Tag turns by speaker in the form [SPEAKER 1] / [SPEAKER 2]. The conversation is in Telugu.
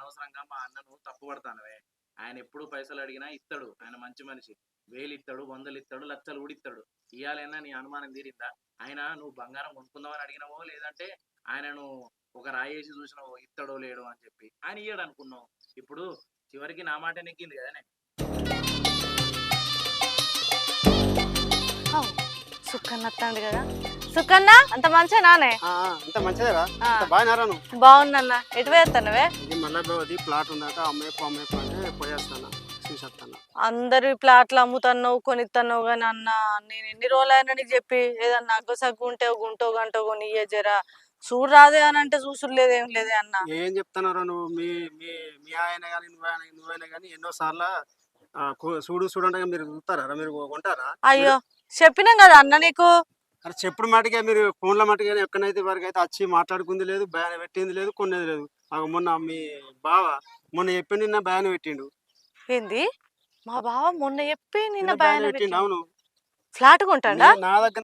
[SPEAKER 1] అనవసరంగా మా అన్నను తప్పు పడతానవే. ఆయన ఎప్పుడు పైసలు అడిగినా ఇత్తడు. ఆయన మంచి మనిషి. 1000 ఇత్తడు, 100 ఇత్తడు, లక్షలు కూడా ఇత్తడు. ఇయ్యాలన్నా నీ అనుమానం తీరిందా? ఆయన నువ్వు బంగారం కొనుక్కుందామని అడిగినావో లేదంటే ఆయనను ఒక రాయేసి చూసినావో ఇత్తడో లేడో అని చెప్పి. ఆయన ఇయ్యడు అనుకున్నావు. ఇప్పుడు చివరికి నా మాట నెగ్గింది కదనే.
[SPEAKER 2] సుక్కన్న వస్తాడు కదా. సుక్కన్న అంత మంచిగా నానే
[SPEAKER 3] అంత మంచిదేరా బాగా నువ్వు
[SPEAKER 2] బాగుందన్న. ఎటు వేస్తానవే?
[SPEAKER 3] ఇది మళ్ళీ ప్లాట్ ఉందట అమ్మేపు అంటే పోయేస్తాను చూసేస్తాను.
[SPEAKER 2] అందరి ప్లాట్లు అమ్ముతున్నావు కొనిస్తున్నావు కానీ అన్న నేను ఎన్ని రోజులైనా నీకు చెప్పి ఏదన్నా అగ్గు సగ్గు ఉంటే గుంటో గంటో కొని జరా చూడు రాదే అని అంటే చూసులేదు ఏం లేదే అన్న.
[SPEAKER 3] ఏం చెప్తున్నారా నువ్వు మీ మీ మీ ఆయన కానీ నువ్వైనా కానీ ఎన్నో సార్లు చూడండి మీరు చూస్తారా మీరు కొంటారా?
[SPEAKER 2] అయ్యో చెప్పినాం కదా అన్న నీకు.
[SPEAKER 3] అరే చెప్పుడు మాటగా మీరు ఫోన్ల మాటగా ఎక్కడైతే వరకు అయితే వచ్చి మాట్లాడుకుంది లేదు బయాన పెట్టింది లేదు కొనేది లేదు. మొన్న మీ బావ మొన్న చెప్పి నిన్న బయాన పెట్టిండు.
[SPEAKER 2] ఏంది మా బావ మొన్న చెప్పి నిన్న
[SPEAKER 3] బయాన పెట్టిండు? అవును
[SPEAKER 2] ఫ్లాట్ కొంటాడా?
[SPEAKER 3] నా దగ్గర